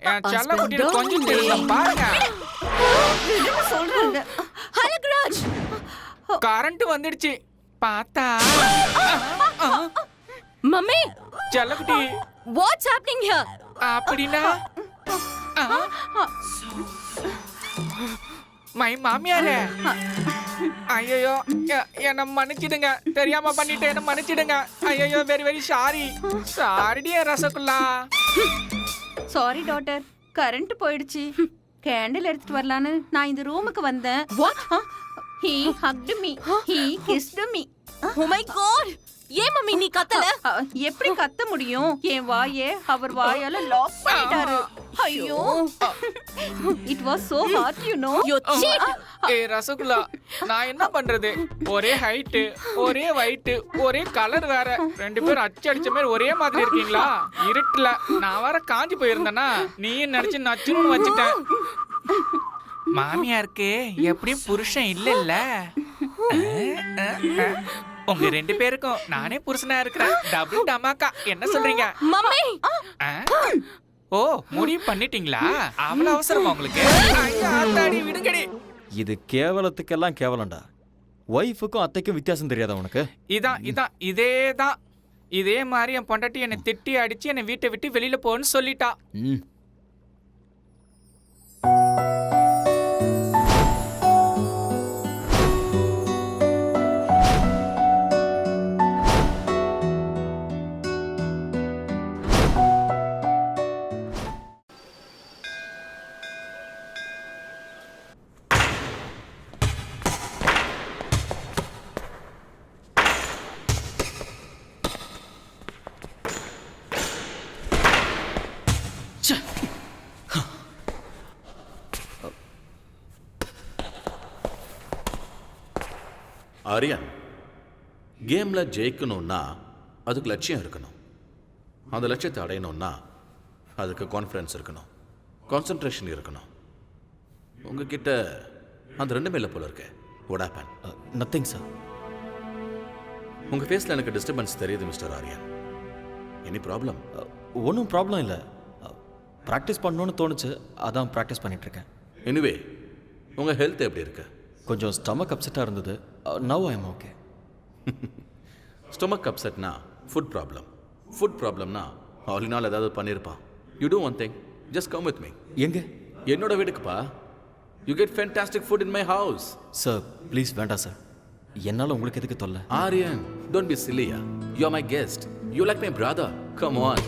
என் செல்ல குட்டியில கொஞ்சம் தெரியல பாருங்க. சொல்றாங்க. அழகுராஜ், கரண்ட் வந்துடுச்சு பார்த்தா. மம்மி, செல்ல குட்டி what's happening here? அப்படின்னா மை மாமியாரே, ஐயோ என்ன மன்னிச்சிடுங்க, தெரியாம பண்ணிட்டேன், என்ன மன்னிச்சிடுங்க. ஐயோ வெரி வெரி சாரி. சாரிடியே ரசகுல்லா. சாரி டாட்டர், கரண்ட் போயிடுச்சு. கேண்டில் எடுத்துட்டு வரலான்னு நான் இந்த ரூமுக்கு வந்தேன். What? He hugged me. He kissed me. Oh my god! ஏன் மம்மி நீ கத்தல? எப்படி கத்த முடியும்? என் வாயே அவர் வாயால லாக் பண்ணிட்டாரு. ஐயோ, it was so heart, you know. You cheat! ஏய் ரசகுல்லா, நான் என்ன பண்றது? ஒரே ஹைட், ஒரே weight, ஒரே கலர் வேற. ரெண்டு பேரும் அடிச்ச மாதிரி ஒரே மாதிரி இருக்கீங்களா? இருட்டுல நான் வேற காஞ்சி போயிருந்தேனா, நீயும் நினைச்சு நச்சுன்னு வச்சுட்டேன். மாமியாருக்கு எப்படியும் புருஷன் இல்ல. உங்க ரெண்டு பேருக்கும் நானே புருஷனா இருக்கிறேன். டபுள் டமாக்கா. என்ன சொல்றீங்க மம்மி? ஓ, முடிவு பண்ணிட்டீங்களா? அவ்வளவு அவசரமா உங்களுக்கு? ஆத்தாடி விடுங்கடி. இது கேவலத்துக்கெல்லாம் கேவலம்டா. ஒய்ஃபுக்கும் அத்தைக்கும் வித்தியாசம் தெரியாதா உனக்கு? இதேதான். இதே மாதிரி என் பொண்டாட்டி என்னை திட்டி அடிச்சு என்னை வீட்டை விட்டு வெளியில போன்னு சொல்லிட்டா. ஆரியன், கேமில் ஜெயிக்கணும்னா அதுக்கு லட்சியம் இருக்கணும். அந்த லட்சியத்தை அடையணும்னா அதுக்கு கான்ஃபிடன்ஸ் இருக்கணும், கான்சன்ட்ரேஷன் இருக்கணும். உங்ககிட்ட அந்த ரெண்டுமே இல்லை போல இருக்கு. What happen? Nothing sir. உங்கள் ஃபேஸில் எனக்கு டிஸ்டர்பன்ஸ் தெரியுது மிஸ்டர் ஆரியன். Any problem? ஒன்றும் ப்ராப்ளம் இல்லை. ப்ராக்டிஸ் பண்ணணும்னு தோணுச்சு, அதான் ப்ராக்டிஸ் பண்ணிகிட்ருக்கேன். எனிவே, உங்கள் ஹெல்த் எப்படி இருக்கு? கொஞ்சம் ஸ்டமக் அப்செட்டாக இருந்தது. Now I am okay. Stomach அப்செட்னா ஃபுட் ப்ராப்ளம். ஃபுட் ப்ராப்ளம்னா ஆலினால் ஏதாவது பண்ணியிருப்பான். You do one thing, just come with me. எங்கே? என்னோட வீட்டுக்குப்பா. You get fantastic food in my house. Sir please வேண்டாம் சார். என்னால் உங்களுக்கு எதுக்கு தொல்லை? ஆரியன், டோன்ட் பி சில்லியா. You are my guest. You like my brother. Come on.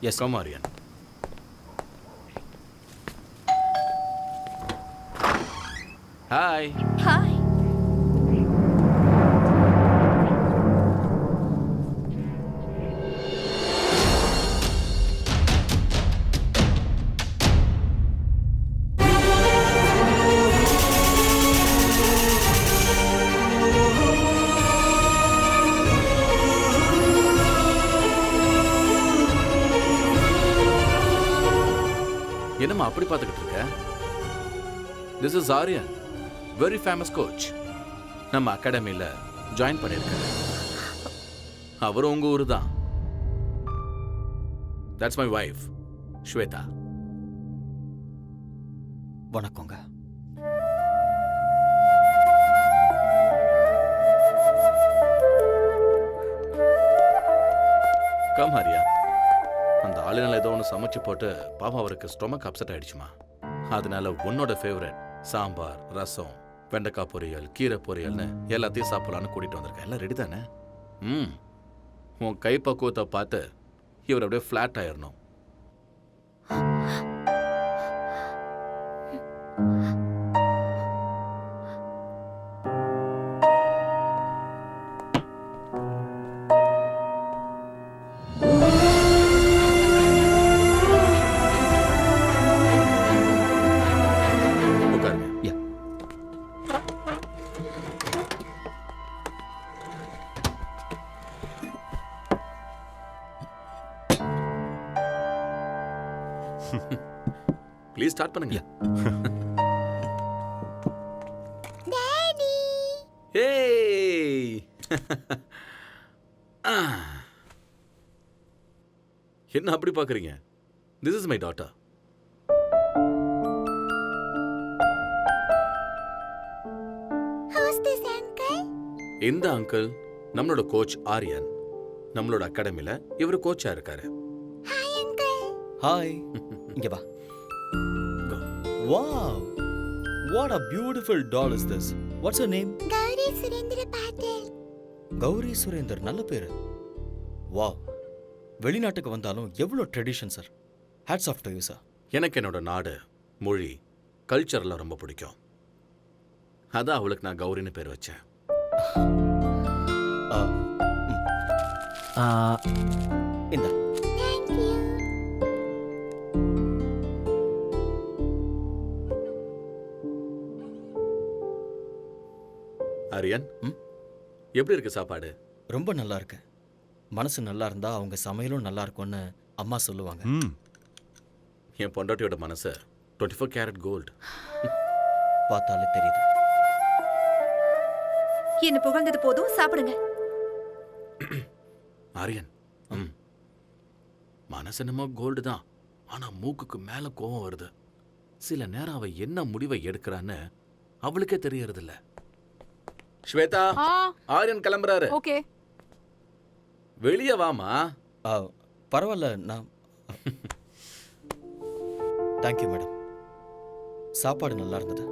Yes, come Aryan. Hi. Hi. என்னம்மா அப்படி பார்த்துக்கிட்டு இருக்க? This is Aryan, very famous coach. நம்ம அகாடமியில் ஜாயின் பண்ணியிருக்காரு. அவரும் உங்க ஊர் தான். That's my wife, Shweta. வணக்கங்க. கம் ஹரியா. அந்த ஆளுநர் ஏதோ ஒன்று சமைச்சு போட்டு பாவம் அவருக்கு ஸ்டொமக் அப்செட் ஆயிடுச்சுமா. அதனால உன்னோட ஃபேவரட் சாம்பார், ரசம், வெண்டைக்காய் பொரியல், கீரை பொரியல்னு எல்லாத்தையும் சாப்பிடலான்னு கூட்டிட்டு வந்திருக்கேன். எல்லாம் ரெடி தானே? உன் கை பக்குவத்தை பார்த்து இவர் அப்படியே ஃப்ளாட் ஆயிடணும். ப்ளீஸ் ஸ்டார்ட் பண்ணுங்க. ஏய் என்ன அப்படி பாக்குறீங்க? This is my daughter. இந்த அங்கிள் நம்மளோட கோச் ஆரியன். நம்மளோட அகாடமில இவர் கோச்சா இருக்காரு. ஹாய். இங்க வா. Wow. What a beautiful doll is this. What's her name? Gauri Surendra Patil. Gauri Surender, நல்ல பேரு. வாவ். வெளிநாட்டுக்கு வந்தாலும் எவ்வளோ tradition sir. Hats off to you sir. எனக்கு என்னோட நாடு, மொழி, கல்ச்சர்லாம் ரொம்ப பிடிக்கும். அதான் அவளுக்கு நான் கௌரின்னு பேர் வச்சேன். இந்த Thank you. ஆரியன், எப்படி இருக்கு சாப்பாடு? ரொம்ப நல்லா இருக்கு. மனசு நல்லா இருந்தா அவங்க சமையலும் நல்லா இருக்கும்னு அம்மா சொல்லுவாங்க. என் பொண்டாட்டியோட மனசு 24 கேரட் கோல்டு. பார்த்தாலே தெரியுது. என்ன புகழ்ந்தது போதும், சாப்பிடுங்க. ஆரியன், மனசு என்னமோ கோல்டு தான், ஆனா மூக்குக்கு மேல கோவம் வருது. சில நேரம் அவ என்ன முடிவை எடுக்கிறான்னு அவளுக்கே தெரியறது இல்ல. ஸ்வேதா, ஆரியன் கிளம்புறாரு. ஓகே. வெளியே வாமா. பரவாயில்ல, நான் தேங்க்யூ மேடம். சாப்பாடு நல்லா இருந்தது.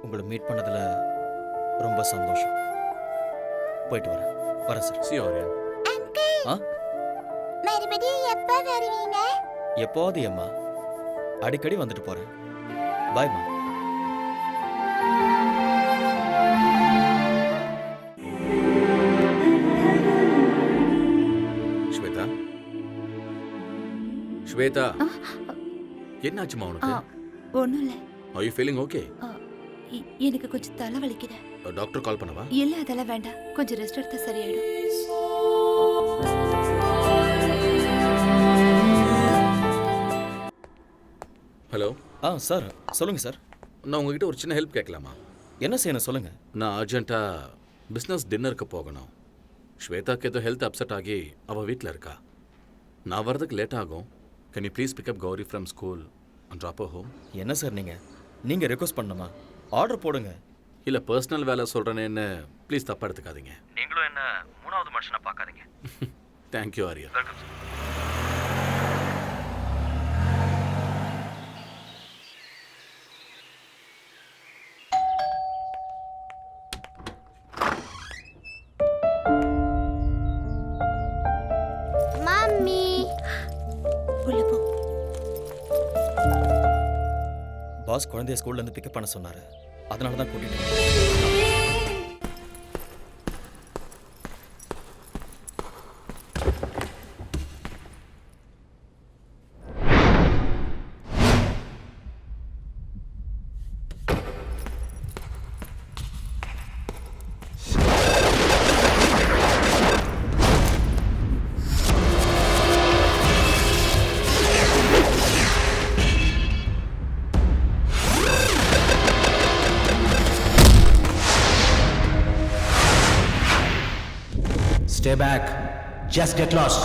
உங்களை மீட் பண்ணதுல ரொம்ப சந்தோஷம். போயிட்டு வரேன் சார். சி ஆரியன். அங்கிள், மறுபடியும் எப்ப வருவீங்க? எப்போது அம்மா, அடிக்கடி வந்துட்டு போறேன். பாய்மா. ஸ்வேதா, ஸ்வேதா, என்னாச்சுமா உனக்கு? ஒண்ணும் இல்ல. Are you feeling okay? எனக்கு கொஞ்சம் தலை வலிக்குது. டாக்டர் கால் பண்ணவா? இல்ல, அதெல்லாம் வேண்டாம். கொஞ்சம் ரெஸ்ட் எடுத்தா சரியாயிடும். ஹலோ. சார் சொல்லுங்க சார். நான் உங்ககிட்ட ஒரு சின்ன ஹெல்ப் கேட்கலாமா? என்ன செய்யணும் சொல்லுங்க. நான் அர்ஜென்ட்டாக பிஸ்னஸ் டின்னருக்கு போகணும். ஸ்வேதாக்கு ஏதோ ஹெல்த் அப்செட் ஆகி அவள் வீட்டில் இருக்கா. நான் வரதுக்கு லேட் ஆகும். Can you please pick up Gowri from school and drop home? என்ன சார் நீங்க ரெக்வஸ்ட் பண்ணணுமா? ஆர்டர் போடுங்க. இல்லை, பர்சனல் வேலை சொல்கிறேன்னு ப்ளீஸ் தப்பாக எடுத்துக்காதீங்க. நீங்களும் என்ன மூணாவது மனுஷனை பார்க்காதீங்க. தேங்க்யூ ஆரியா. மம்மி, உள்ள போ. பாஸ் குழந்தைய ஸ்கூல்ல இருந்து பிக்கப் பண்ண சொன்னாரு. அதனால தான் கூட்டிட்டு Stay back. Just get lost.